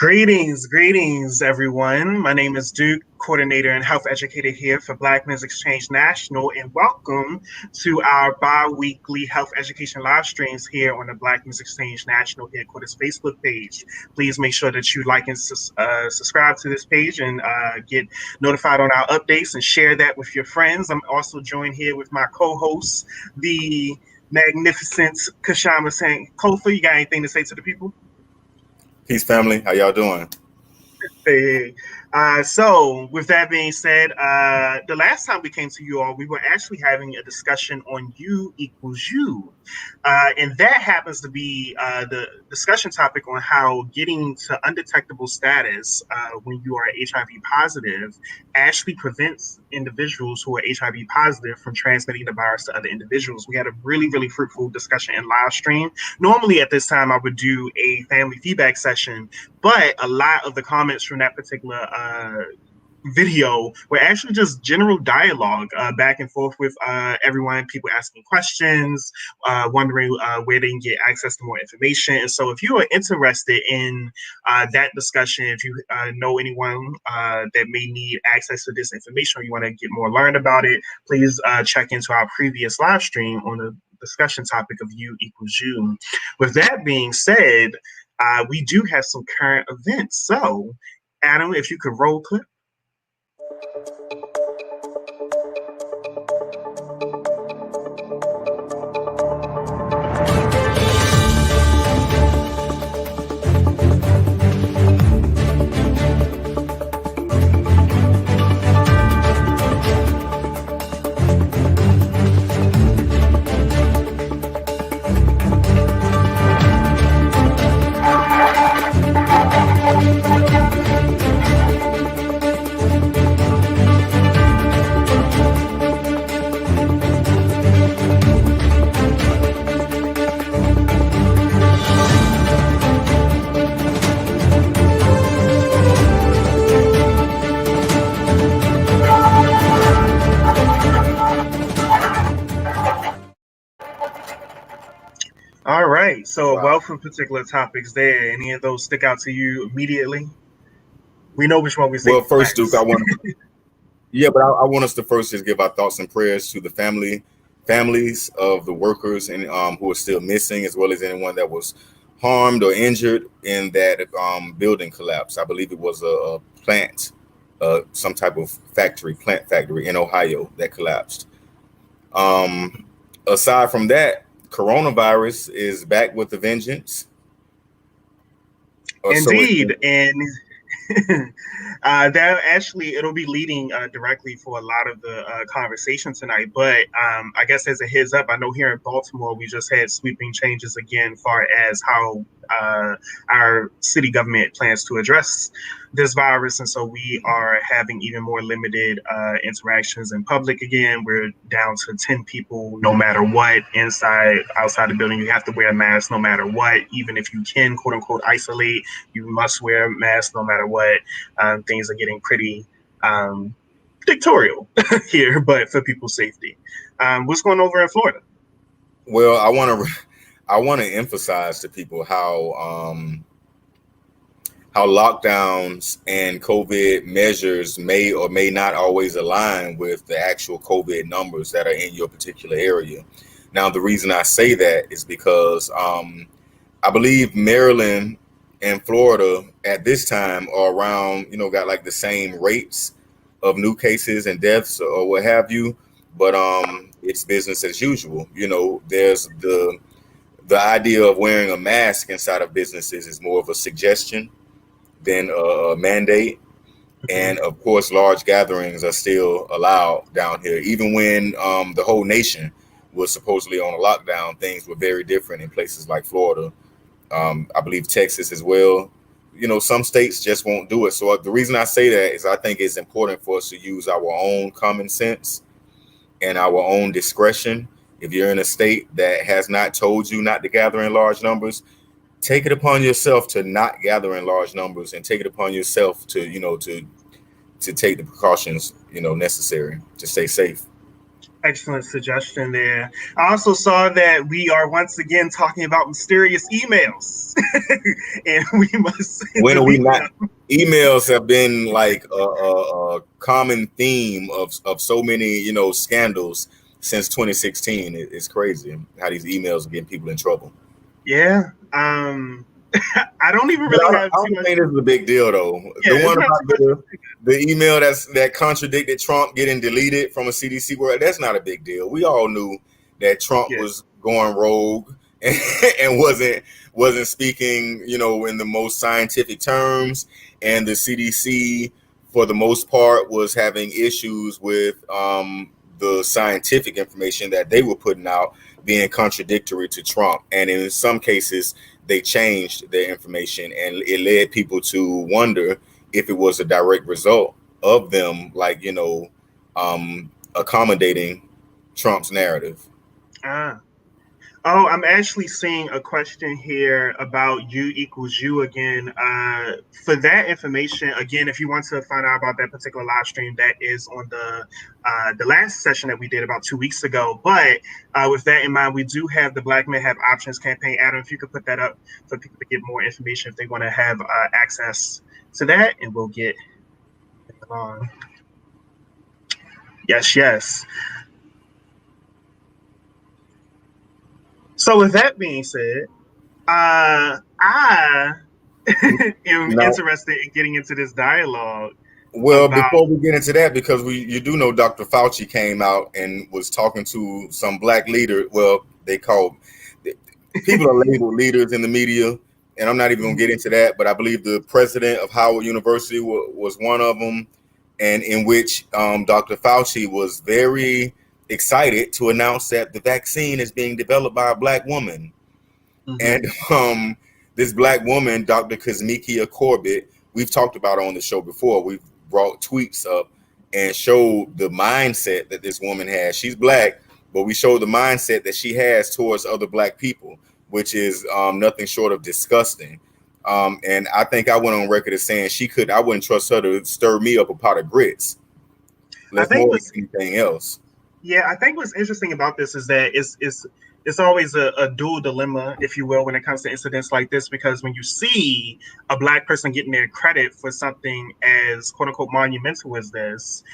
Greetings, everyone. My name is Duke, coordinator and health educator here for Black Men's Exchange National, and welcome to our bi-weekly health education live streams here on the Black Men's Exchange National headquarters Facebook page. Please make sure that you like and subscribe to this page and get notified on our updates and share that with your friends. I'm also joined here with my co-host, the magnificent Kashama Saint Kofa. You got anything to say to the people? Peace, family. How y'all doing? Hey. So with that being said, the last time we came to you all, we were actually having a discussion on U equals U. And that happens to be the discussion topic on how getting to undetectable status when you are HIV positive actually prevents individuals who are HIV positive from transmitting the virus to other individuals. We had a really fruitful discussion in live stream. Normally at this time, I would do a family feedback session, but a lot of the comments from that particular video were actually just general dialogue back and forth with everyone, people asking questions, wondering where they can get access to more information. And so if you are interested in that discussion, if you know anyone that may need access to this information or you want to get more learned about it, please check into our previous live stream on the discussion topic of U equals U. With that being said, we do have some current events. So, Adam, if you could roll clip. All right, so a wealth of particular topics there. Any of those stick out to you immediately? We know which one we say. Well, first, Duke, I want us to first just give our thoughts and prayers to the families of the workers and who are still missing, as well as anyone that was harmed or injured in that building collapse. I believe it was a plant, some type of plant factory in Ohio that collapsed. Aside from that, coronavirus is back with a vengeance. Indeed, and that actually it'll be leading directly for a lot of the conversation tonight. But I guess as a heads up, I know here in Baltimore we just had sweeping changes again, far as how our city government plans to address this virus, and so we are having even more limited interactions in public again. We're down to 10 people no matter what. Outside the building, you have to wear a mask no matter what. Even if you can quote unquote isolate, you must wear a mask no matter what. Things are getting pretty dictatorial here, but for people's safety. What's going on over in Florida? Well, I want to emphasize to people how lockdowns and COVID measures may or may not always align with the actual COVID numbers that are in your particular area. Now, the reason I say that is because I believe Maryland and Florida at this time are around, got like the same rates of new cases and deaths or what have you, but it's business as usual. There's the idea of wearing a mask inside of businesses is more of a suggestion than a mandate. And of course, large gatherings are still allowed down here. Even when the whole nation was supposedly on a lockdown, things were very different in places like Florida. I believe Texas as well. Some states just won't do it. So the reason I say that is I think it's important for us to use our own common sense and our own discretion. If you're in a state that has not told you not to gather in large numbers, take it upon yourself to not gather in large numbers, and take it upon yourself to take the precautions necessary to stay safe. Excellent suggestion there. I also saw that we are once again talking about mysterious emails, and we must When are we delete not? them. Emails have been like a common theme of so many, scandals since 2016. It's crazy how these emails are getting people in trouble. Yeah. I don't even But really I have too don't much. think this is a big deal though. Yeah, The it's one not too about much. the email that contradicted Trump getting deleted from a CDC word, that's not a big deal. We all knew that Trump Yeah. was going rogue and, and wasn't speaking, in the most scientific terms, and the CDC for the most part was having issues with the scientific information that they were putting out being contradictory to Trump, and in some cases they changed their information, and it led people to wonder if it was a direct result of them, like, accommodating Trump's narrative. Ah. Oh, I'm actually seeing a question here about U equals U again. For that information, again, if you want to find out about that particular live stream, that is on the last session that we did about 2 weeks ago. But with that in mind, we do have the Black Men Have Options campaign. Adam, if you could put that up for people to get more information if they want to have access to that, and we'll get it on. Yes, yes. So with that being said, I am Now, interested in getting into this dialogue well, about. before we get into that, because you do know Dr. Fauci came out and was talking to some black leader. Well, they call people are labeled leaders in the media, and I'm not even gonna get into that. But I believe the president of Howard University was one of them, and in which Dr. Fauci was very excited to announce that the vaccine is being developed by a black woman. Mhm. And this black woman, Dr. Kazmikia Corbett, we've talked about her on the show before. We've brought tweets up and showed the mindset that this woman has. She's black, but we showed the mindset that she has towards other black people, which is nothing short of disgusting. And I think I went on record as saying I wouldn't trust her to stir me up a pot of grits. I Let's think more than what's anything else. Yeah, I think what's interesting about this is that it's always a dual dilemma, if you will, when it comes to incidents like this, because when you see a black person getting their credit for something as quote unquote monumental as this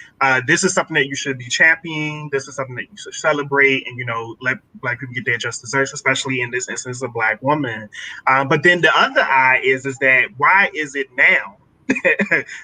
is something that you should be championing. This is something that you should celebrate, and let black people get their just desserts, especially in this instance, a black woman. But then the other eye is that why is it now?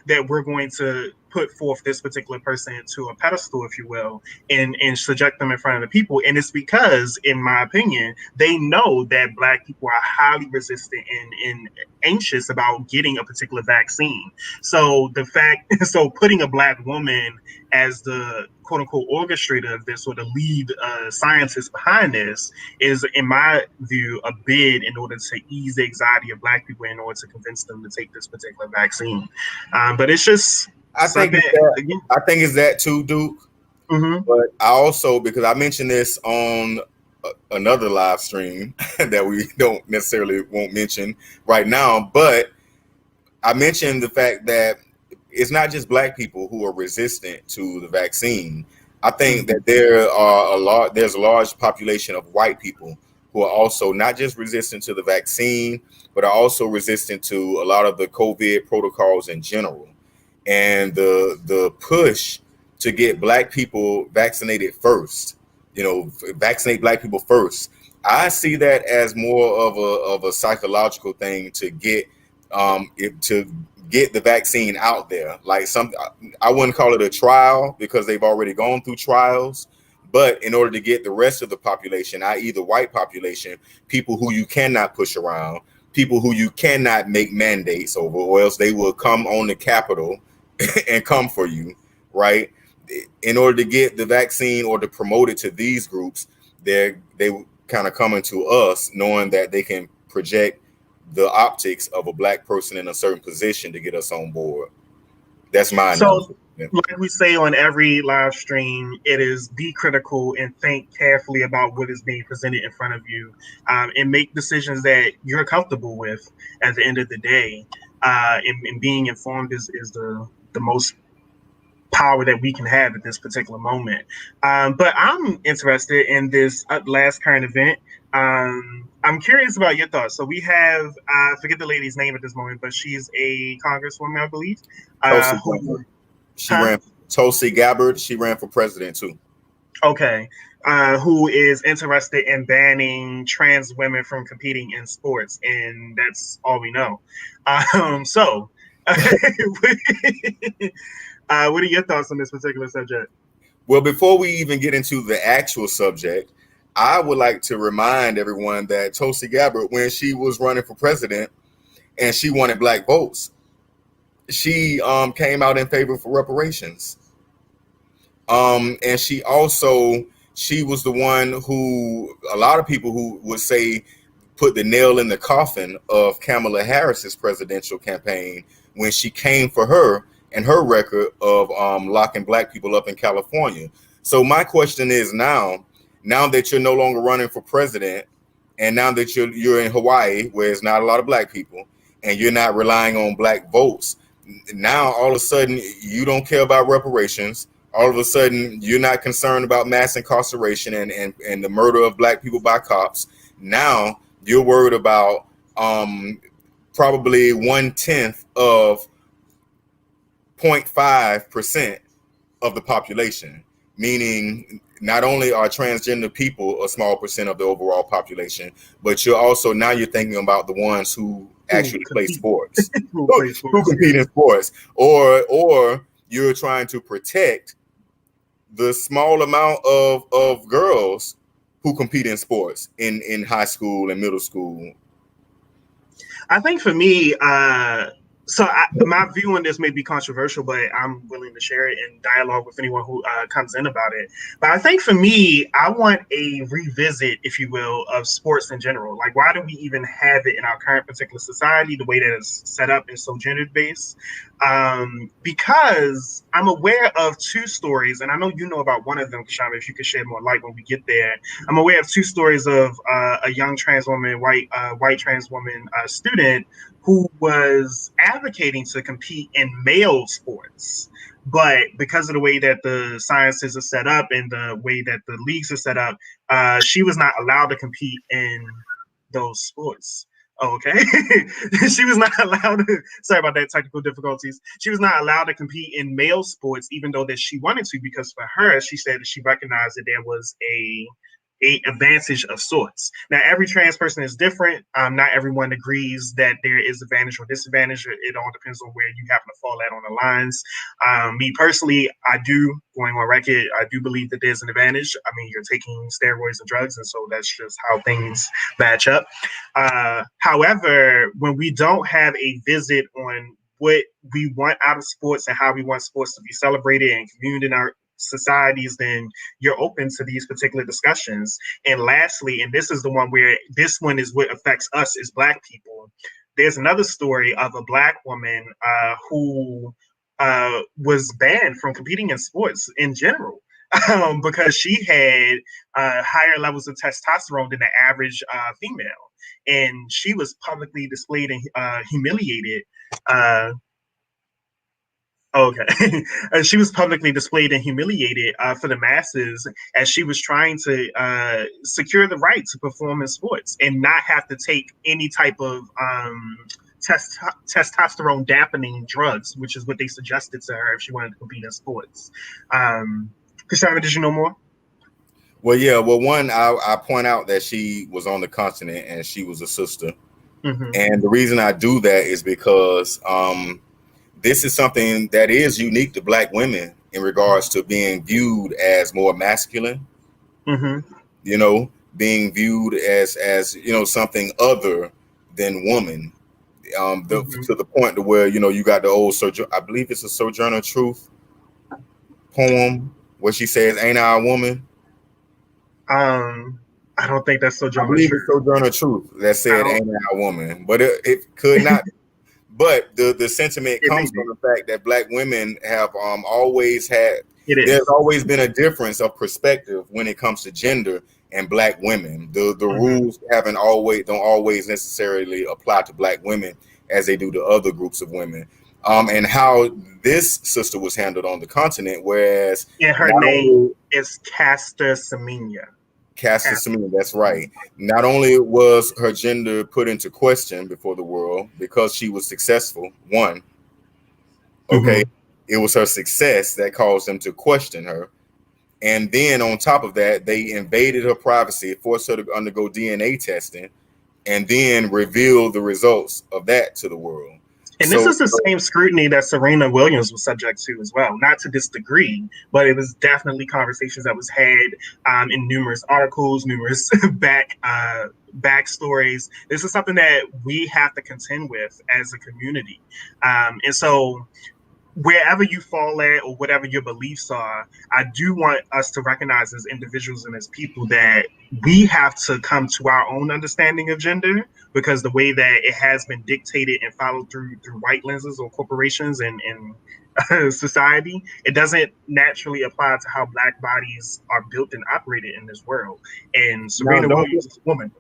that we're going to put forth this particular person to a pedestal, if you will, and subject them in front of the people. And it's because, in my opinion, they know that black people are highly resistant and anxious about getting a particular vaccine. So the fact, so putting a black woman as the quote unquote orchestrator of this or the lead scientist behind this is, in my view, a bid in order to ease the anxiety of black people in order to convince them to take this particular vaccine. But it's just I think something. it's that. Again. I think it's that too, Duke. Mm-hmm. But I also, because I mentioned this on another live stream that we don't necessarily won't mention right now, but I mentioned the fact that it's not just black people who are resistant to the vaccine. I think Mm-hmm. that there's a large population of white people who are also not just resistant to the vaccine, but are also resistant to a lot of the COVID protocols in general. And the push to get black people vaccinated first, vaccinate black people first. I see that as more of a psychological thing to to get the vaccine out there. Like I wouldn't call it a trial because they've already gone through trials. But in order to get the rest of the population, i.e., the white population, people who you cannot push around, people who you cannot make mandates over, or else they will come on the Capitol and come for you, right? In order to get the vaccine or to promote it to these groups, they kind of coming to us knowing that they can project the optics of a black person in a certain position to get us on board. That's my So, analysis. Yeah. like we say on every live stream, it is be critical and think carefully about what is being presented in front of you, and make decisions that you're comfortable with at the end of the day. And being informed is the most power that we can have at this particular moment. But I'm interested in this last current event. I'm curious about your thoughts. So we have, I forget the lady's name at this moment, but she's a congresswoman, I believe. Tulsi Who, Gabbard. She huh? ran Tulsi Gabbard. She ran for president too. Okay. Who is interested in banning trans women from competing in sports, and that's all we know. So, what are your thoughts on this particular subject? Well, before we even get into the actual subject, I would like to remind everyone that Tulsi Gabbard, when she was running for president and she wanted black votes, she came out in favor for reparations. And she was the one who a lot of people who would say put the nail in the coffin of Kamala Harris's presidential campaign when she came for her and her record of locking black people up in California. So my question is now that you're no longer running for president, and now that you're in Hawaii, where there's not a lot of black people, and you're not relying on black votes, now all of a sudden you don't care about reparations. All of a sudden you're not concerned about mass incarceration and the murder of black people by cops. Now you're worried about probably 1/10 of 0.5% of the population, meaning not only are transgender people a small percent of the overall population, but you're thinking about the ones who Who actually play compete? sports, Who play who sports? compete in sports, or you're trying to protect the small amount of girls who compete in sports in high school and middle school. I think for me, my view on this may be controversial, but I'm willing to share it in dialogue with anyone who comes in about it. But I think for me, I want a revisit, if you will, of sports in general. Like, why do we even have it in our current particular society? The way that it's set up is so gendered based. Because I'm aware of two stories, and I know you know about one of them, Kashama. If you could shed more light when we get there, I'm aware of two stories of a young trans woman, white trans woman student who was advocating to compete in male sports. But because of the way that the sciences are set up and the way that the leagues are set up, she was not allowed to compete in those sports. Okay. She was not allowed to, sorry about that technical difficulties. She was not allowed to compete in male sports, even though that she wanted to, because for her, she said that she recognized that there was a advantage of sorts. Now, every trans person is different. Not everyone agrees that there is advantage or disadvantage. It all depends on where you happen to fall at on the lines. Me personally, going on record, I do believe that there's an advantage. I mean, you're taking steroids and drugs, and so that's just how things match up. However, when we don't have a visit on what we want out of sports and how we want sports to be celebrated and communed in our societies, then you're open to these particular discussions. And lastly, and this is the one where this one is what affects us as Black people. There's another story of a Black woman who was banned from competing in sports in general. Because she had higher levels of testosterone than the average female. And she was publicly displayed and humiliated. Uh, Okay. She was publicly displayed and humiliated for the masses as she was trying to secure the right to perform in sports and not have to take any type of testosterone dampening drugs, which is what they suggested to her if she wanted to compete in sports. Cassandra, did you know more? Well, yeah. Well, one, I point out that she was on the continent and she was a sister. Mm-hmm. And the reason I do that is because this is something that is unique to Black women in regards to being viewed as more masculine, Mm-hmm. being viewed as something other than woman. Mm-hmm. To the point to where you got the old I believe it's a Sojourner Truth poem where she says, "Ain't I a woman?" Um, I don't think that's so I John believe it's Truth. Sojourner Truth that I said, don't. "Ain't I a woman?" But it could not. But the sentiment It may comes be. from the fact that Black women have always had. It There's is. always been a difference of perspective when it comes to gender and Black women. The Mm-hmm. rules don't always necessarily apply to Black women as they do to other groups of women. and how this sister was handled on the continent. Whereas And her not name only is Caster Semenya. Caster Caster. Semenya, that's right. Not only was her gender put into question before the world because she was successful, one, okay, Mm-hmm. it was her success that caused them to question her. And then on top of that, they invaded her privacy, forced her to undergo DNA testing, and then revealed the results of that to the world. And this So, is the same scrutiny that Serena Williams was subject to as well. Not to this degree, but it was definitely conversations that was had in numerous articles, numerous backstories. This is something that we have to contend with as a community. And so wherever you fall at or whatever your beliefs are, I do want us to recognize as individuals and as people that we have to come to our own understanding of gender because the way that it has been dictated and followed through white lenses or corporations and society, it doesn't naturally apply to how black bodies are built and operated in this world. And now Serena don't Williams is a woman,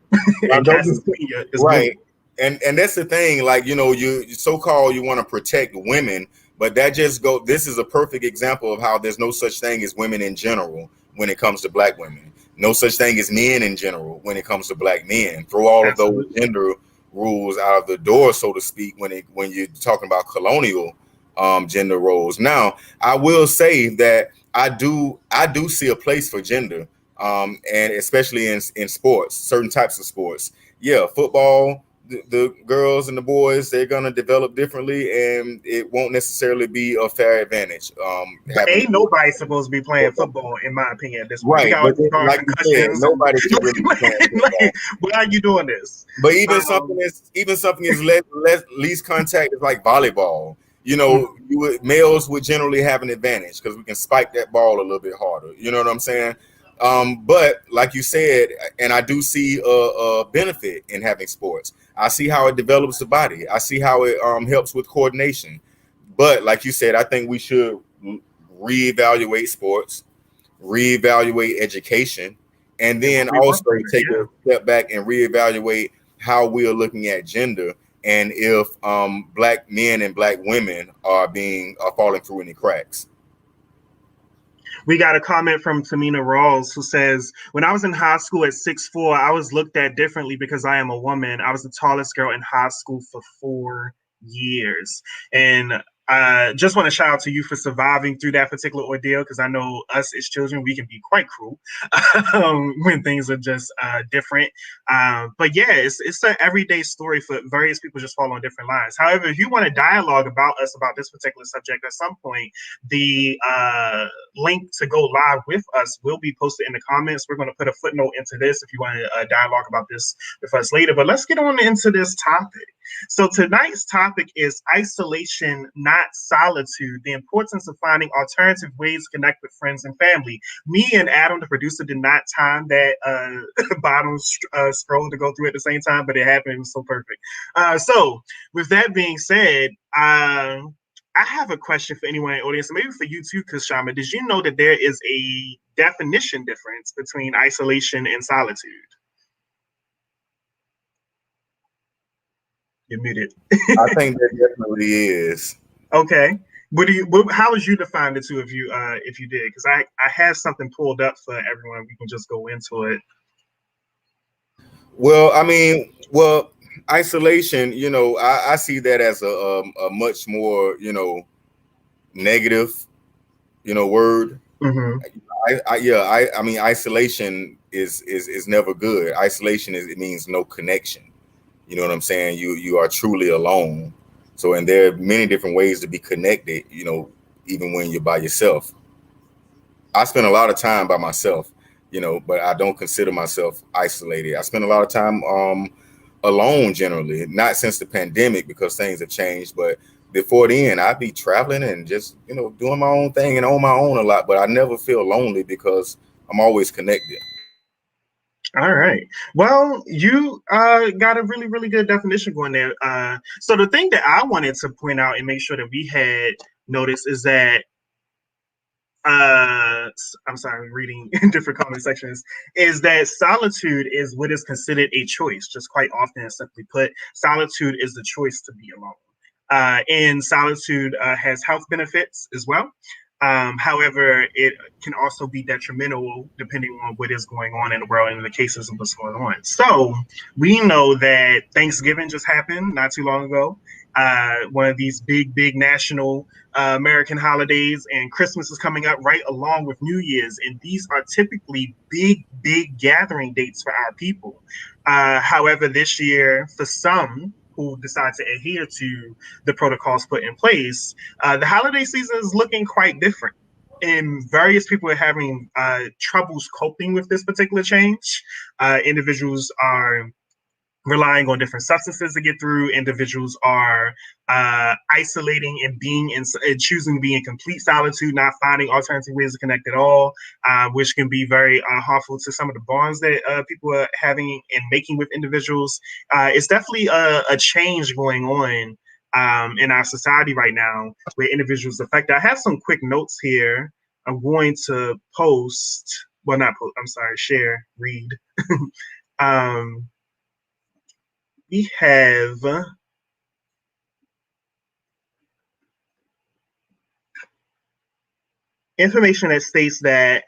now and don't Cassie be Spear is a woman. right. And that's the thing, like, you so called you want to protect women, but that just go this is a perfect example of how there's no such thing as women in general when it comes to black women. No such thing as men in general when it comes to black men. Throw all of those Absolutely. gender rules out of the door, so to speak, when you're talking about colonial gender roles. Now, I will say that I do see a place for gender, and especially in sports, certain types of sports. Yeah, football, the girls and the boys, they're gonna develop differently, and it won't necessarily be a fair advantage. But Having ain't nobody supposed to be playing football, in my opinion, at this point. Look right, at all but these darn like you said, concussions and nobody should really be playing football. why are you doing this? But even something Um, is even something is less least contact is like volleyball. mm, Males would generally have an advantage because we can spike that ball a little bit harder. You know what I'm saying? But like you said, and I do see a benefit in having sports. I see how it develops the body. I see how it helps with coordination. But like you said, I think we should reevaluate sports, reevaluate education, and and then what we work also for, take yeah. a step back and reevaluate how we are looking at gender and if black men and black women are falling through any cracks. We got a comment from Tamina Rawls who says, when I was in high school at 6'4", I was looked at differently because I am a woman. I was the tallest girl in high school for 4 years. And just want to shout out to you for surviving through that particular ordeal because I know us as children, we can be quite cruel when things are just different. But yeah, it's an everyday story for various people just fall on different lines. However, if you want to dialogue about us about this particular subject at some point, the link to go live with us will be posted in the comments. We're going to put a footnote into this if you want to dialogue about this with us later. But let's get on into this topic. So tonight's topic is isolation, not solitude, the importance of finding alternative ways to connect with friends and family. Me and Adam, the producer, did not time that bottom scroll to go through at the same time, but it happened. It was so perfect. So with that being said, I have a question for anyone in the audience, maybe for you too, Kashama. Did you know that there is a definition difference between isolation and solitude? You're muted. I think there definitely is. Okay. What do you? How would you define the two if you did? Because I have something pulled up for everyone. We can just go into it. Well, I mean, isolation. I see that as a much more negative word. Mm-hmm. I mean, isolation is never good. Isolation it means no connection. You know what I'm saying? You are truly alone. So, and there are many different ways to be connected. Even when you're by yourself. I spend a lot of time by myself. But I don't consider myself isolated. I spend a lot of time alone generally. Not since the pandemic because things have changed, but before then I'd be traveling and just doing my own thing and on my own a lot. But I never feel lonely because I'm always connected. All right. Well, you got a really, really good definition going there. So the thing that I wanted to point out and make sure that we had noticed is that I'm sorry, I'm reading in different comment sections, is that solitude is what is considered a choice. Just quite often, simply put, solitude is the choice to be alone. And Solitude has health benefits as well. However, it can also be detrimental depending on what is going on in the world and the cases of what's going on. So we know that Thanksgiving just happened not too long ago. One of these big national American holidays, and Christmas is coming up right along with New Year's, and these are typically big gathering dates for our people. However, this year, for some who decide to adhere to the protocols put in place, the holiday season is looking quite different. And various people are having troubles coping with this particular change. Individuals are relying on different substances to get through. Individuals are isolating and being in and choosing to be in complete solitude, not finding alternative ways to connect at all, which can be very harmful to some of the bonds that people are having and making with individuals. It's definitely a change going on in our society right now where individuals affected. I have some quick notes here. I'm going to post, well, not post, I'm sorry, share, read. um, we have information that states that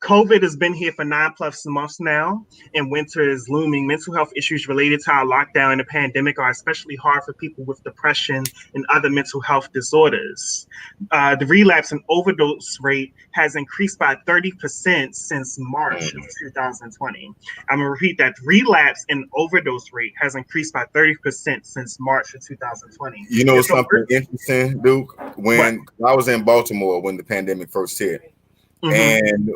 COVID has been here for 9+ months now, and winter is looming. Mental health issues related to our lockdown and the pandemic are especially hard for people with depression and other mental health disorders. The relapse and overdose rate has increased by 30% since March of 2020. I'm going to repeat that. Relapse and overdose rate has increased by 30% since March of 2020. You know And so, something interesting, Duke? what? When I was in Baltimore when the pandemic first hit, Mm-hmm. and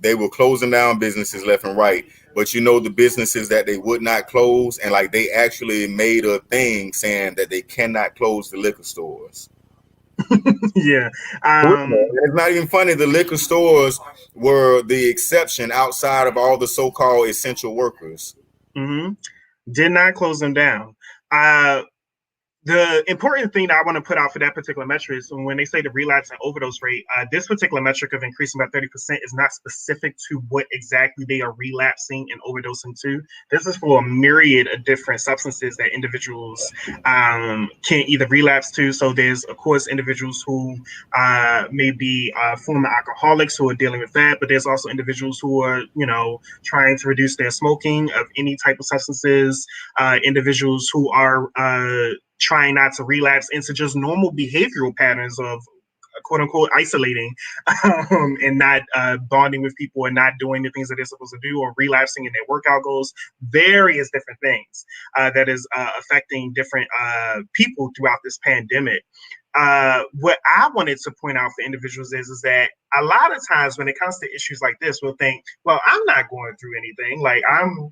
they were closing down businesses left and right. But you know the businesses that they would not close, and like they actually made a thing saying that they cannot close the liquor stores. Yeah. It's not even funny. The liquor stores were the exception outside of all the so-called essential workers. Mm-hmm. Did not close them down. Uh, the important thing that I want to put out for that particular metric is when they say the relapse and overdose rate, this particular metric of increasing by 30% is not specific to what exactly they are relapsing and overdosing to. This is for a myriad of different substances that individuals can either relapse to. So there's, of course, individuals who may be former alcoholics who are dealing with that, but there's also individuals who are, trying to reduce their smoking of any type of substances, individuals who are trying not to relapse into just normal behavioral patterns of quote unquote isolating and not bonding with people and not doing the things that they're supposed to do or relapsing in their workout goals, various different things that is affecting different people throughout this pandemic. What I wanted to point out for individuals is that a lot of times when it comes to issues like this, we'll think, well, I'm not going through anything. Like I'm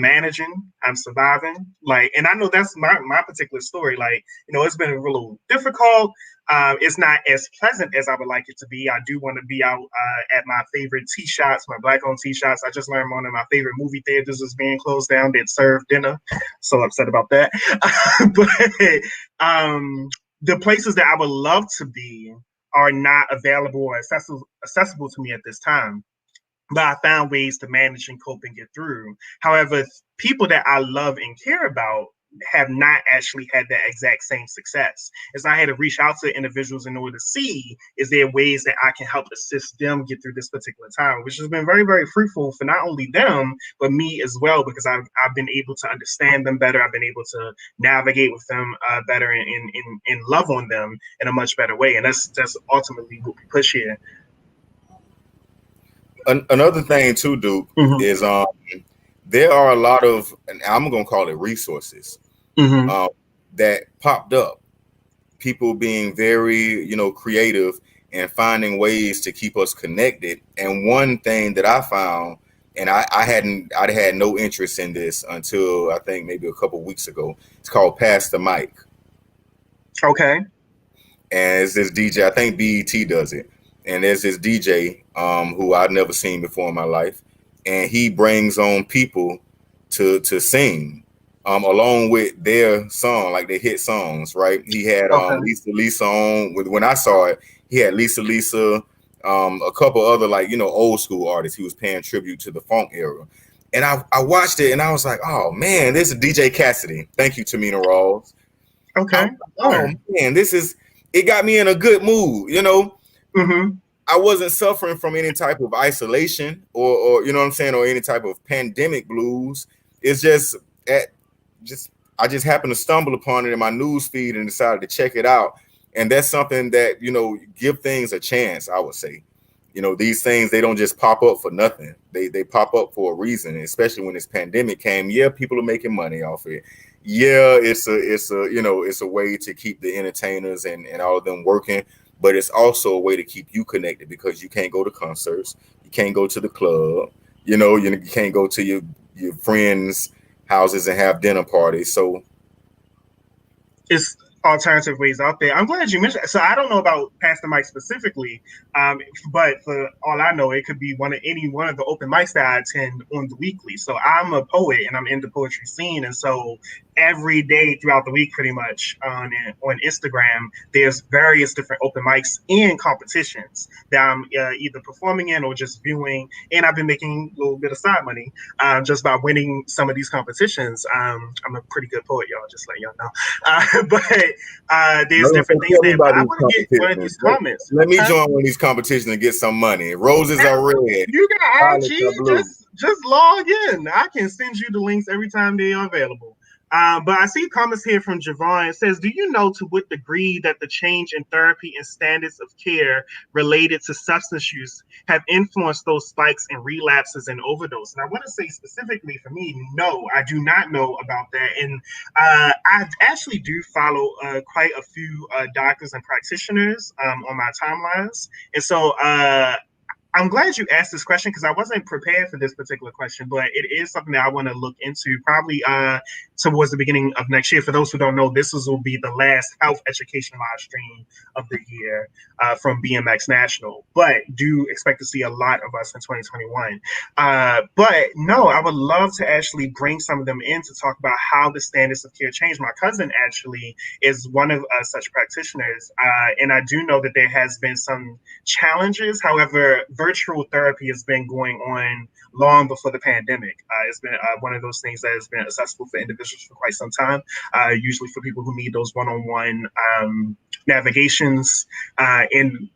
managing, I'm surviving. Like, and I know that's my particular story. Like, it's been a little difficult. It's not as pleasant as I would like it to be. I do want to be out at my favorite tea shots, my black-owned tea shots. I just learned one of my favorite movie theaters is being closed down that serve dinner. So upset about that. But the places that I would love to be are not available or accessible to me at this time, but I found ways to manage and cope and get through. However, people that I love and care about have not actually had that exact same success. As I had to reach out to individuals in order to see is there ways that I can help assist them get through this particular time, which has been very, very fruitful for not only them but me as well, because I've been able to understand them better. I've been able to navigate with them better and love on them in a much better way, and that's ultimately what we push here. Another thing too, Duke, Mm-hmm. is there are a lot of, and I'm gonna call it resources, Mm-hmm. um, that popped up. People being very, creative and finding ways to keep us connected. And one thing that I found, and I had no interest in this until I think maybe a couple weeks ago. It's called Pass the Mic, Okay. and it's this DJ. I think BET does it, and there's this DJ who I've never seen before in my life, and he brings on people to sing along with their song, like their hit songs. Right? He had Okay. Lisa on. When I saw it, he had Lisa, a couple other like old school artists. He was paying tribute to the funk era. And I watched it and I was like, oh man, this is DJ Cassidy. Thank you, Tamina Rawls. Okay. I'm like, All oh right. man, it got me in a good mood. Mm-hmm. I wasn't suffering from any type of isolation or you know what I'm saying, or any type of pandemic blues. It's at just I just happened to stumble upon it in my news feed and decided to check it out. And that's something that, give things a chance, I would say. These things, they don't just pop up for nothing. They pop up for a reason, especially when this pandemic came. Yeah, people are making money off it. Yeah, it's a way to keep the entertainers and all of them working, but it's also a way to keep you connected because you can't go to concerts, you can't go to the club, you can't go to your friends' houses and have dinner parties. So It's alternative ways out there. I'm glad you mentioned. So I don't know about Pastor Mike specifically, um, but for all I know, it could be any one of the open mics that I attend on the weekly. So I'm a poet and I'm in the poetry scene, and so every day throughout the week, pretty much on Instagram, there's various different open mics and competitions that I'm either performing in or just viewing, and I've been making a little bit of side money just by winning some of these competitions. I'm a pretty good poet, y'all. Just let y'all know. But there's different things tell me there. But about I these want to get one of competitions. these comments. Let me Huh? join one of these competitions and get some money. Roses are red, You got violets IG, are blue. just log in. I can send you the links every time they are available. But I see comments here from Javon. It says, "Do you know to what degree that the change in therapy and standards of care related to substance use have influenced those spikes in relapses and overdose?" And I want to say specifically for me, no, I do not know about that. And I actually do follow quite a few doctors and practitioners on my timelines, and so I'm glad you asked this question because I wasn't prepared for this particular question, but it is something that I want to look into probably towards the beginning of next year. For those who don't know, will be the last health education live stream of the year from BMX National, but do expect to see a lot of us in 2021. But no, I would love to actually bring some of them in to talk about how the standards of care change. My cousin actually is one of such practitioners, and I do know that there has been some challenges. However, virtual therapy has been going on long before the pandemic. It's been one of those things that has been accessible for individuals for quite some time, usually for people who need those one on one navigations in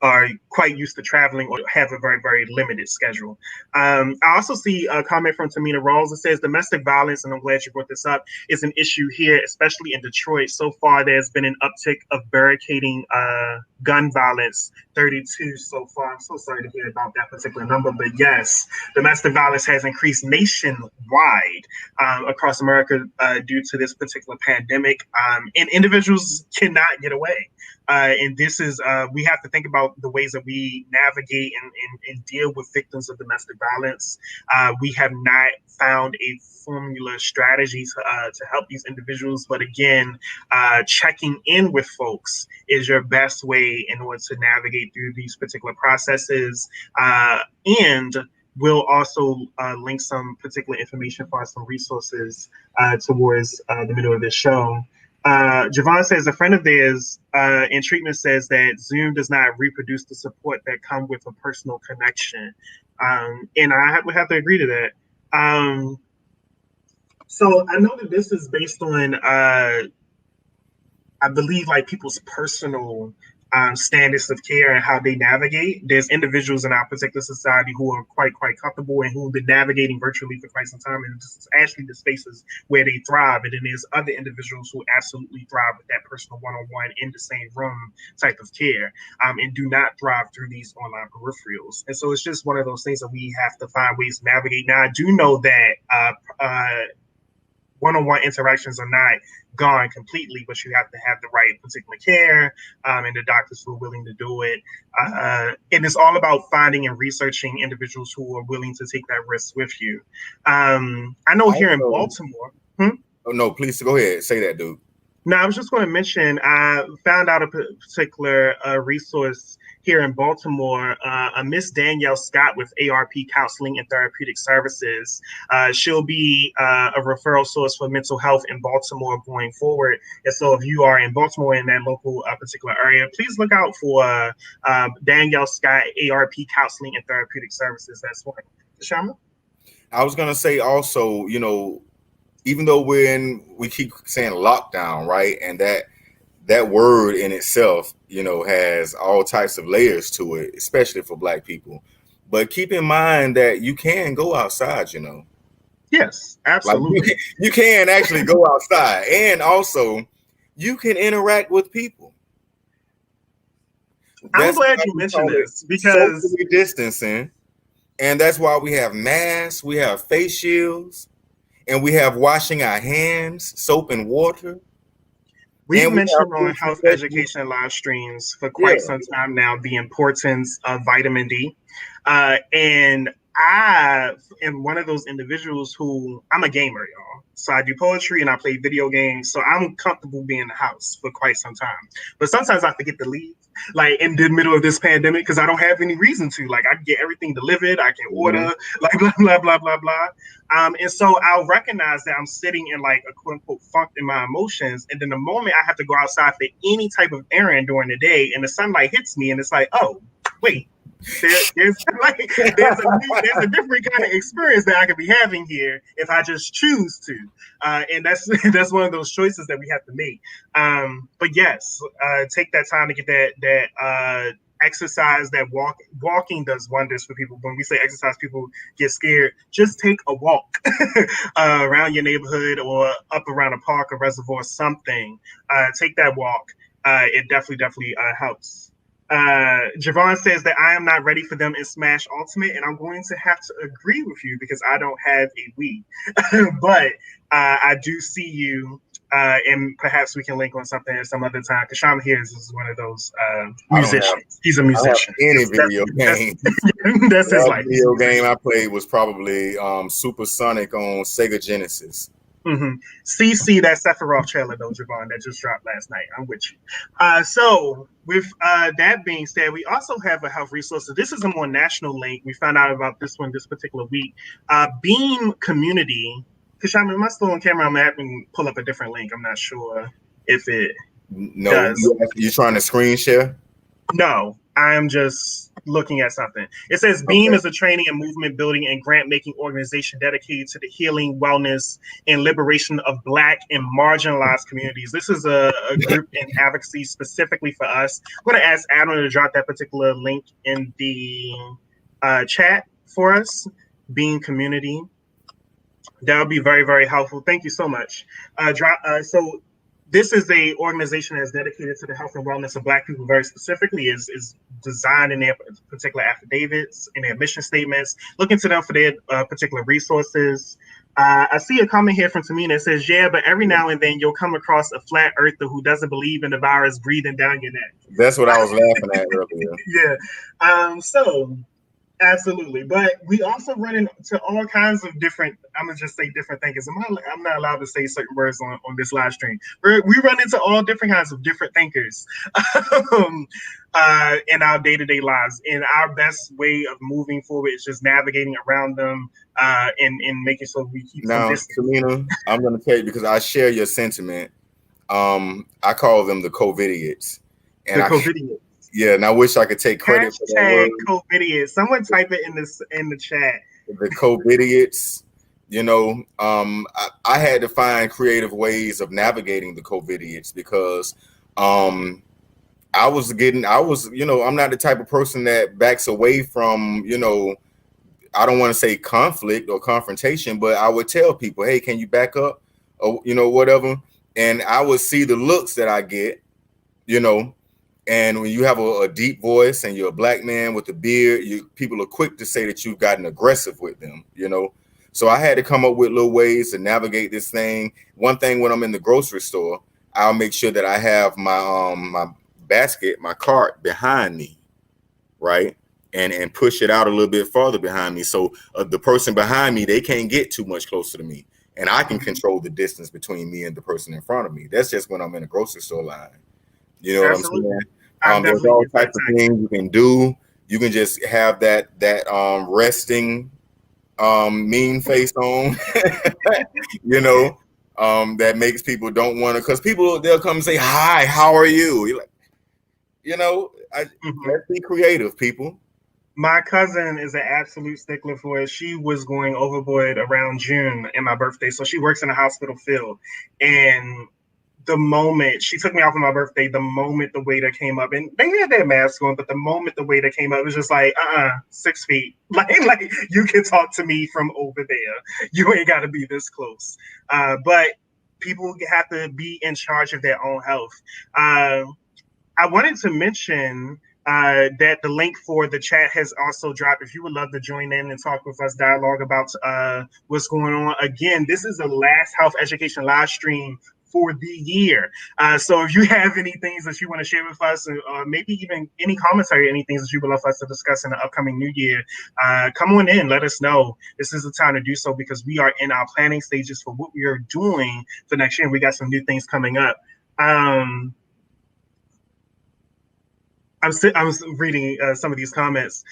are quite used to traveling or have a very, very limited schedule. I also see a comment from Tamina Rawls that says domestic violence, and I'm glad you brought this up, is an issue here, especially in Detroit. So far, there's been an uptick of barricading gun violence, 32 so far. I'm so sorry to hear about that particular number, but yes, domestic violence has increased nationwide across America due to this particular pandemic, and individuals cannot get away. And this is, we have to think about the ways that we navigate and deal with victims of domestic violence. We have not found a formula strategy to help these individuals. But again, checking in with folks is your best way in order to navigate through these particular processes. And we'll also link some particular information for some resources towards the middle of this show. Javon says a friend of theirs in treatment says that Zoom does not reproduce the support that come with a personal connection, and would have to agree to that. So I know that this is based on I believe like people's personal standards of care and how they navigate. There's individuals in our particular society who are quite comfortable and who have been navigating virtually for quite some time, and this is actually the spaces where they thrive. And then there's other individuals who absolutely thrive with that personal one-on-one in the same room type of care, and do not thrive through these online peripherals. And so it's just one of those things that we have to find ways to navigate. Now I do know that one-on-one interactions are not gone completely, but you have to have the right particular care and the doctors who are willing to do it. And it's all about finding and researching individuals who are willing to take that risk with you. I know here in Also, Baltimore. oh no, please go ahead. Say that, dude. No, I was just going to mention, I found out a particular resource here in Baltimore. A Miss Danielle Scott with ARP Counseling and Therapeutic Services. She'll be a referral source for mental health in Baltimore going forward. And so if you are in Baltimore in that local particular area, please look out for Danielle Scott, ARP Counseling and Therapeutic Services. That's one. Shama? I was gonna say also, even though we keep saying lockdown, right? And that word in itself, has all types of layers to it, especially for Black people. But keep in mind that you can go outside, Yes, like absolutely. you can actually go outside, and also you can interact with people. I'm That's glad why you we mentioned call it this because socially distancing, and that's why we have masks, we have face shields, and we have washing our hands, soap and water, we've and we have mentioned on health professional. education live streams for quite Yeah. some time now the importance of vitamin D. And I am one of those individuals who I'm a gamer, y'all. So I do poetry and I play video games. So I'm comfortable being in the house for quite some time. But sometimes I forget to leave, like in the middle of this pandemic, because I don't have any reason to. Like I can get everything delivered, I can Mhm. order, like blah blah blah blah blah. And so I'll recognize that I'm sitting in like a quote unquote funk in my emotions. And then the moment I have to go outside for any type of errand during the day and the sunlight hits me and it's like, oh, wait, there's like there's a different kind of experience that I could be having here if I just choose to, and that's that's one of those choices that we have to make. But yes, take that time to get that exercise. That walking does wonders for people. When we say exercise, people get scared. Just take a walk around your neighborhood or up around a park, a reservoir, something. Take that walk. It definitely helps. Javon says that I am not ready for them in Smash Ultimate, and I'm going to have to agree with you because I don't have a Wii. But I do see you, and perhaps we can link on something at some other time. Because Sean here is one of those I don't have musicians. He's a I don't have musician. any That's video game. that's his Last life. He's a video game musician. I played was probably Supersonic on Sega Genesis. Mm-hmm. CC that Sephiroth trailer though, Javon, that just dropped last night. I'm with you. So with that being said, we also have a health resource. So this is a more national link. We found out about this one this particular week. Beam Community. Kashama, am I still on camera? I'm having to pull up a different link. I'm not sure if it No, does. you trying to screen share? No, I'm just looking at something. It says Beam Okay. is a training and movement building and grant making organization dedicated to the healing, wellness, and liberation of Black and marginalized communities. This is a group in advocacy specifically for us. I'm going to ask Adam to drop that particular link in the chat for us. Beam Community. That would be very helpful. Thank you so much. So this is a organization that's dedicated to the health and wellness of Black people. Very specifically, is designed in their particular affidavits, in their mission statements. Look into them for their particular resources. I see a comment here from Tamina that says, "Yeah, but every now and then you'll come across a flat earther who doesn't believe in the virus breathing down your That's what I neck." was laughing at earlier. Yeah. So absolutely, but we also run into all kinds of different. I'm gonna just say different things. I'm not allowed to say certain words on this live stream. We run into all different kinds of different thinkers in our day to day lives. And our best way of moving forward is just navigating around them and making sure we keep some Now, distance. Tamina, I'm going to tell you because I share your sentiment. I call them the COVIDiots, and The COVID yeah, and I wish I could take credit for that hashtag word. COVID. Someone type it in the chat. The COVIDiots. I had to find creative ways of navigating the COVIDiots because um, I'm not the type of person that backs away from, I don't want to say conflict or confrontation, but I would tell people, hey, can you back up or, whatever. And I would see the looks that I get, you know, and when you have a deep voice and you're a Black man with a beard, people are quick to say that you've gotten aggressive with them. So I had to come up with little ways to navigate this thing. One thing, when I'm in the grocery store, I'll make sure that I have my basket, my cart behind me, right? And push it out a little bit farther behind me. So the person behind me, they can't get too much closer to me. And I can Mhm. control the distance between me and the person in front of me. That's just when I'm in a grocery store line. You know what I'm Absolutely. saying? I'm There's definitely all with that types of things you can do. You can just have that resting mean face on, you know, that makes people don't want to, because people, they'll come and say, hi, how are you? You're like, tactic. let's be creative, people. My cousin is an absolute stickler for it. She was going overboard around June in my birthday. So she works in a hospital field. And the moment she took me out for my birthday, the moment the waiter came up, and they had their mask on, but the moment the waiter came up, it was just like, 6 feet. Like you can talk to me from over there. You ain't got to be this close. But people have to be in charge of their own health. Uh, I wanted to mention that the link for the chat has also dropped. If you would love to join in and talk with us, dialogue about what's going on. Again, this is the last health education live stream for the year. So if you have any things that you want to share with us, maybe even any commentary, any things that you would love us to discuss in the upcoming new year, come on in, let us know. This is the time to do so because we are in our planning stages for what we are doing for next year. We got some new things coming up. I'm reading some of these comments.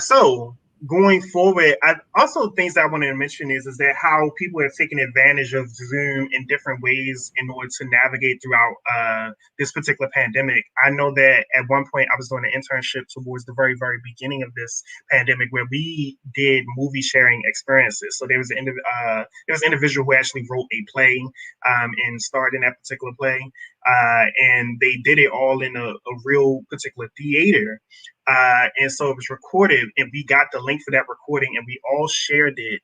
So going forward, I also things that I wanted to mention is that how people have taken advantage of Zoom in different ways in order to navigate throughout this particular pandemic. I know that at one point I was doing an internship towards the very beginning of this pandemic where we did movie sharing experiences. So there was an individual who actually wrote a play and starred in that particular play and they did it all in a real particular theater. And so it was recorded, and we got the link for that recording, and we all shared it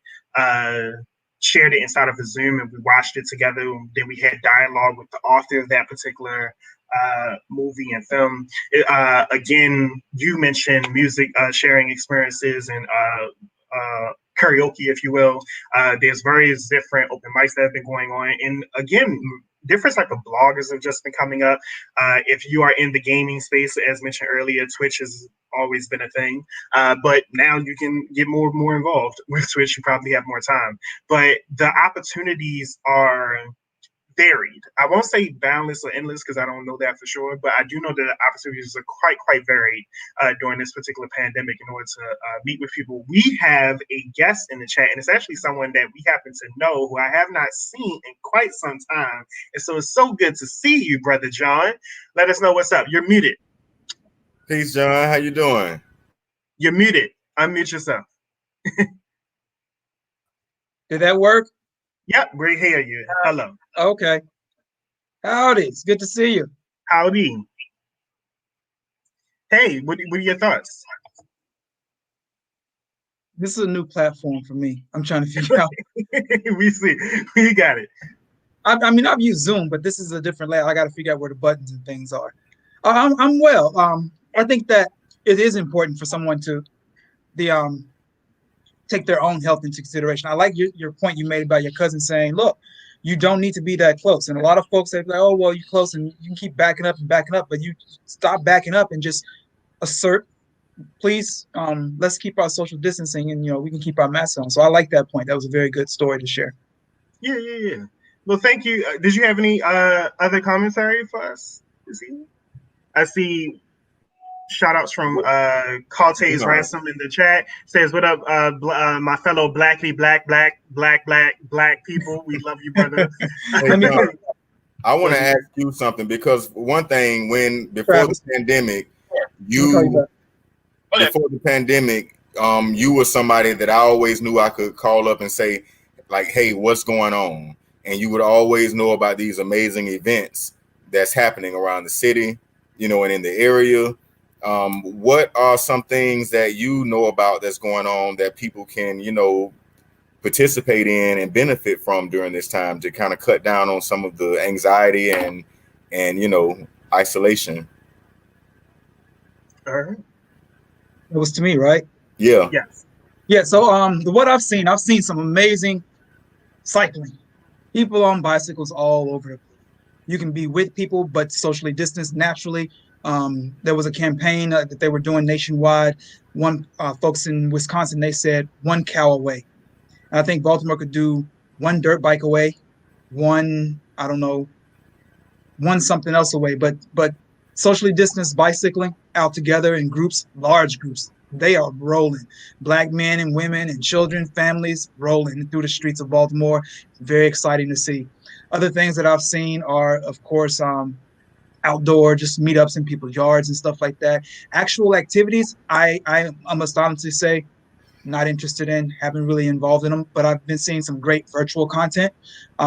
inside of a Zoom, and we watched it together. Then we had dialogue with the author of that particular movie and film. Again, you mentioned music sharing experiences and karaoke, if you will. There's various different open mics that have been going on, and again, different type of bloggers have just been coming up. If you are in the gaming space, as mentioned earlier, Twitch has always been a thing, but now you can get more and more involved with Twitch. You probably have more time, but the opportunities are varied. I won't say boundless or endless because I don't know that for sure, but I do know that the opportunities are quite varied during this particular pandemic in order to meet with people. We have a guest in the chat, and it's actually someone that we happen to know who I have not seen in quite some time. And so it's so good to see you, Brother John. Let us know what's up. You're muted. Peace, John. How you doing? You're muted. Unmute yourself. Did that work? Yep, we hear you. Hello. Okay. Howdy. It's good to see you. Howdy. Hey, what are your thoughts? This is a new platform for me. I'm trying to figure out. We got it. I mean, I've used Zoom, but this is a different layout. I got to figure out where the buttons and things are. I'm well. I think that it is important for someone to take their own health into consideration. I like your point you made about your cousin saying, look, you don't need to be that close. And a lot of folks say, like, oh, well, you're close and you can keep backing up, but you stop backing up and just assert, please, let's keep our social distancing and, we can keep our masks on. So I like that point. That was a very good story to share. Yeah. Well, thank you. Did you have any other commentary for us this evening? I see shout outs from Calte's Ransom in the chat. Says, what up, my fellow black people. We love you, brother. I want to ask you something because one thing, before the pandemic, you were somebody that I always knew I could call up and say, like, hey, what's going on? And you would always know about these amazing events that's happening around the city, and in the area. What are some things that you know about that's going on that people can, participate in and benefit from during this time to kind of cut down on some of the anxiety and isolation? All right. It was to me, right? Yeah. Yes. Yeah. So what I've seen some amazing cycling. People on bicycles all over the place. You can be with people, but socially distanced naturally. There was a campaign that they were doing nationwide. One folks in Wisconsin, they said 1 cow away. And I think Baltimore could do 1 dirt bike away, one something else away. But socially distanced bicycling out together in groups, large groups, they are rolling. Black men and women and children, families rolling through the streets of Baltimore. Very exciting to see. Other things that I've seen are, of course, outdoor just meetups in people's yards and stuff like that. Actual activities, I must honestly say, not interested in, haven't really involved in them, but I've been seeing some great virtual content,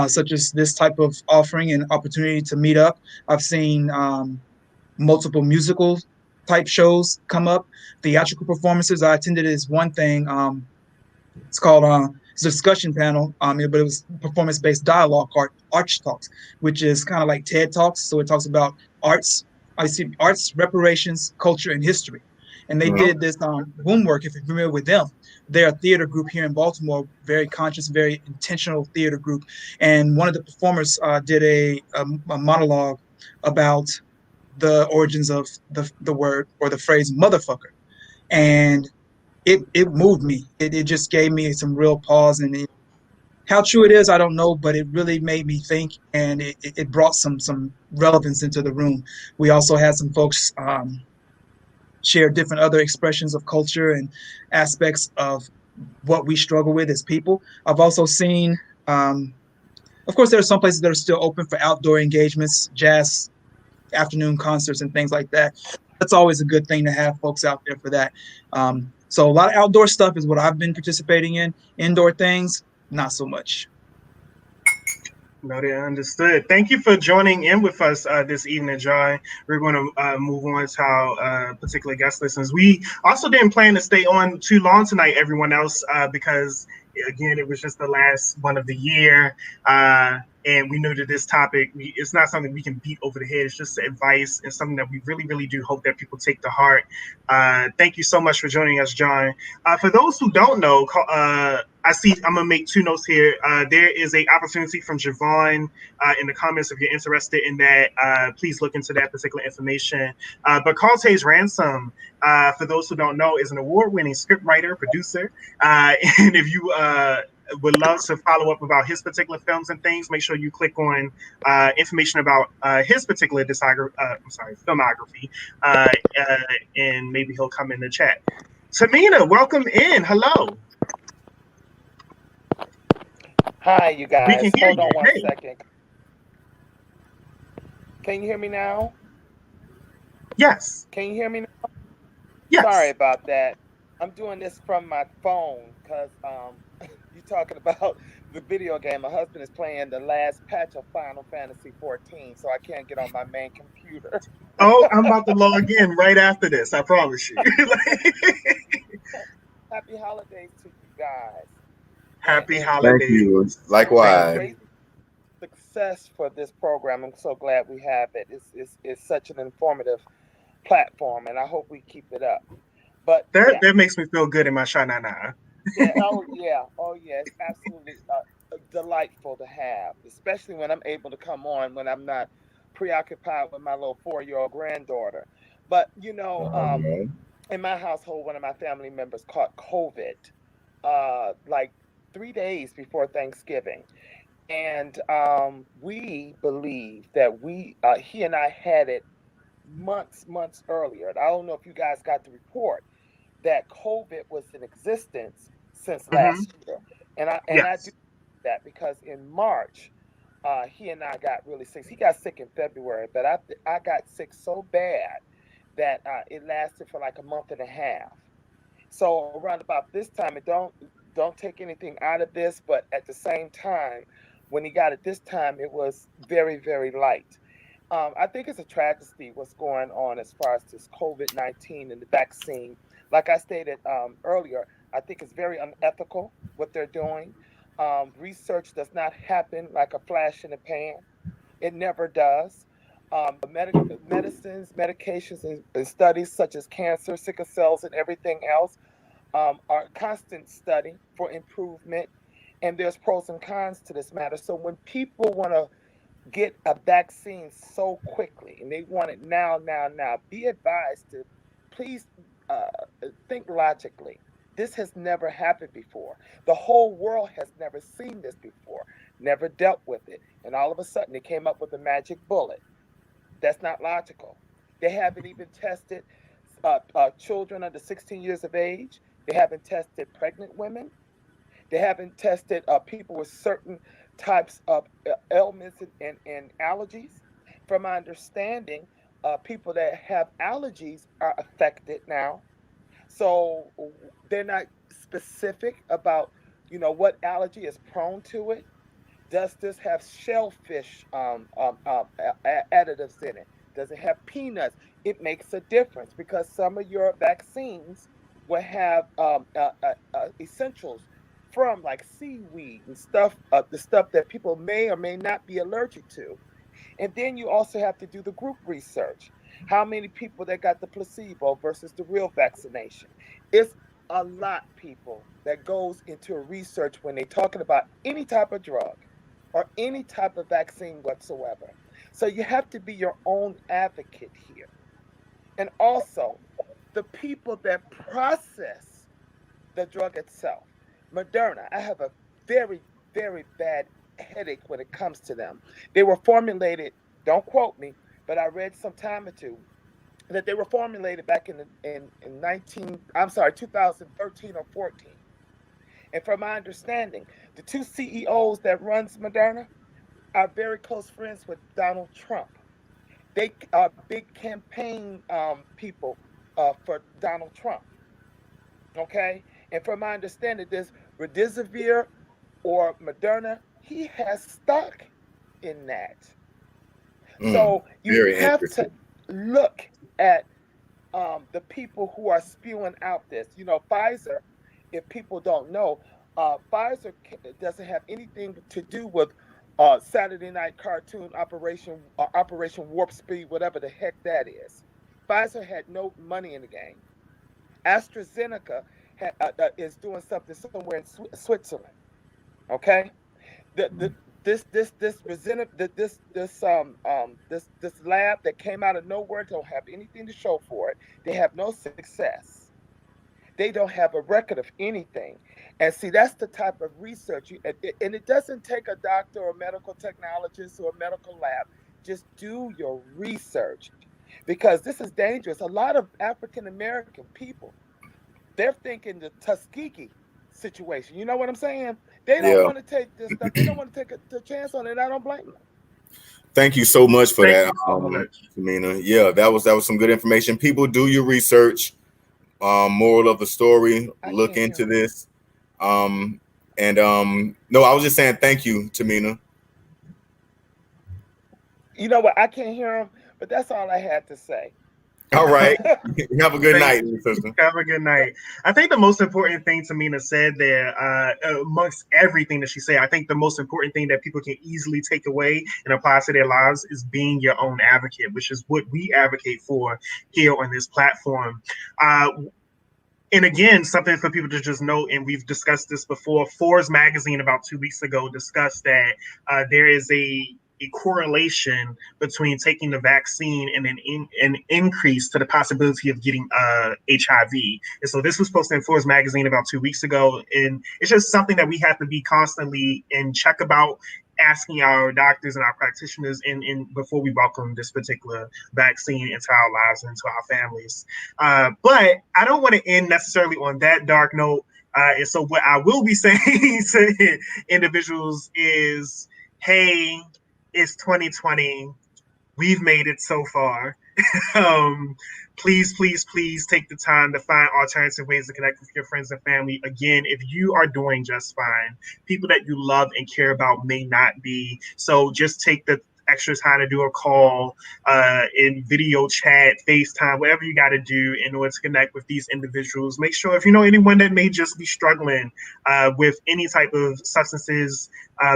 such as this type of offering and opportunity to meet up. I've seen multiple musical type shows come up, theatrical performances. I attended is one thing. It's called it's a discussion panel, but it was performance based dialogue called Arch Talks, which is kind of like TED Talks. So it talks about arts. I see arts, reparations, culture, and history. And they Mhm. did this Boomwork, if you're familiar with them. They're a theater group here in Baltimore, very conscious, very intentional theater group. And one of the performers did a monologue about the origins of the word or the phrase motherfucker. And it moved me. It just gave me some real pause, and how true it is, I don't know, but it really made me think, and it brought some relevance into the room. We also had some folks share different other expressions of culture and aspects of what we struggle with as people. I've also seen, of course, there are some places that are still open for outdoor engagements, jazz afternoon concerts and things like that. That's always a good thing to have folks out there for that. So a lot of outdoor stuff is what I've been participating in. Indoor things, not so much. No, they understood. Thank you for joining in with us this evening, John. We're going to move on to our particular guest listens. We also didn't plan to stay on too long tonight, everyone else, because again, it was just the last one of the year. And we knew that this topic, it's not something we can beat over the head. It's just advice and something that we really, really do hope that people take to heart. Thank you so much for joining us, John. For those who don't know, I see. I'm gonna make two notes here. There is a opportunity from Javon in the comments if you're interested in that. Please look into that particular information. But Carltage Ransom, for those who don't know, is an award-winning scriptwriter, producer, and if you would love to follow up about his particular films and things, make sure you click on information about his particular filmography, uh, uh, and maybe he'll come in the chat. Tamina, welcome in. Hello. Hi, you We can guys. hear Hold on you. one Hey. second. Can you hear me now? Yes. Can you hear me now? Sorry Yes. about that. I'm doing this from my phone because you're talking about the video game. My husband is playing the last patch of Final Fantasy 14, so I can't get on my main computer. Oh, I'm about to log in right after this. I promise you. Happy holidays to you guys. Happy And Thank you. holidays. Thank Likewise. you. great success for this program. I'm so glad we have it. It's such an informative platform, and I hope we keep it up. But That yeah, that makes me feel good in my shanana. yeah, oh yeah, it's absolutely delightful to have, especially when I'm able to come on when I'm not preoccupied with my little 4-year-old granddaughter. But Uh-huh. in my household, one of my family members caught COVID, like 3 days before Thanksgiving, and we believe that he and I had it months earlier. And I don't know if you guys got the report that COVID was in existence since Hmm. last year, and I do Yes. that because in March, he and I got really sick. He got sick in February, but I got sick so bad that it lasted for like a month and a half. So around about this time, and don't take anything out of this, but at the same time, when he got it this time, it was very light. I think it's a tragedy what's going on as far as this COVID-19 and the vaccine. Like I stated earlier, I think it's very unethical what they're doing. Research does not happen like a flash in the pan. It never does. Medicines, medications, and studies such as cancer, sickle cells, and everything else are constant study for improvement. And there's pros and cons to this matter. So when people want to get a vaccine so quickly and they want it now, be advised to please uh, think logically. This has never happened before. The whole world has never seen this before, never dealt with it. And all of a sudden, they came up with a magic bullet. That's not logical. They haven't even tested children under 16 years of age. They haven't tested pregnant women. They haven't tested people with certain types of ailments and allergies. from my understanding, people that have allergies are affected now. So they're not specific about, what allergy is prone to it. Does this have shellfish additives in it? Does it have peanuts? It makes a difference because some of your vaccines will have essentials from like seaweed and stuff, the stuff that people may or may not be allergic to. And then you also have to do the group research. How many people that got the placebo versus the real vaccination? It's a lot, people, that goes into a research when they're talking about any type of drug or any type of vaccine whatsoever. So you have to be your own advocate here. And also, the people that process the drug itself. Moderna, I have a very, very bad headache when it comes to them. They were formulated, don't quote me, but I read some time or two that they were formulated back in 19, I'm sorry, 2013 or 14. And from my understanding, the two CEOs that runs Moderna are very close friends with Donald Trump. They are big campaign people for Donald Trump. Okay, and from my understanding, this Redisivir or Moderna, he has stock in that. So you Very have to interesting. look at the people who are spewing out this. Pfizer, if people don't know, Pfizer doesn't have anything to do with Saturday Night Cartoon Operation Warp Speed, whatever the heck that is. Pfizer had no money in the game. AstraZeneca is doing something somewhere in Switzerland. Okay, the this lab that came out of nowhere don't have anything to show for it. They have no success. They don't have a record of anything. And see, that's the type of research and it doesn't take a doctor or a medical technologist or a medical lab. Just do your research because this is dangerous. A lot of African American people, they're thinking the Tuskegee situation. You know what I'm saying? They don't Yeah. want to take this stuff. They don't want to take the chance on it. I don't blame them. Thank you so much for Thank that, you so much. Tamina. Yeah, that was some good information. People, do your research. Moral of the story: I look can't hear into them. this. Um, and no, I was just saying thank you, Tamina. You know what? I can't hear them, but that's all I had to say. All right. Have a good Thank night, you. sister. Have a good night. I think the most important thing Tamina said there, amongst everything that she said, I think the most important thing that people can easily take away and apply to their lives is being your own advocate, which is what we advocate for here on this platform. Uh, and again, something for people to just note, and we've discussed this before. Forbes magazine about 2 weeks ago discussed that there is a correlation between taking the vaccine and an increase to the possibility of getting HIV. And so this was posted in Forbes magazine about 2 weeks ago, and it's just something that we have to be constantly in check about, asking our doctors and our practitioners in before we welcome this particular vaccine into our lives and into our families. But I don't want to end necessarily on that dark note. And so, what I will be saying to individuals is, hey, it's 2020. We've made it so far. um, please, please, please take the time to find alternative ways to connect with your friends and family. Again, if you are doing just fine, people that you love and care about may not be. So just take the extra time to do a call, in video chat, FaceTime, whatever you got to do in order to connect with these individuals. Make sure if you know anyone that may just be struggling with any type of substances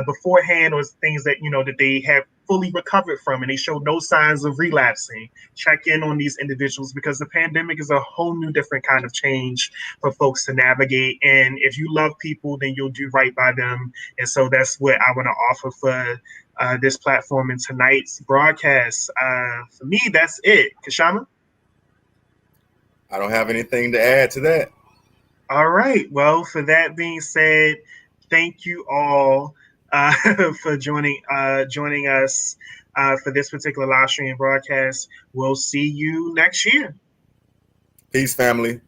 beforehand, or things that that they have fully recovered from and they show no signs of relapsing, check in on these individuals, because the pandemic is a whole new different kind of change for folks to navigate. And if you love people, then you'll do right by them. And so that's what I want to offer for this platform in tonight's broadcast. For me, that's it. Kashama? I don't have anything to add to that. All right. Well, for that being said, thank you all uh, for joining us for this particular live stream broadcast. We'll see you next year. Peace, family.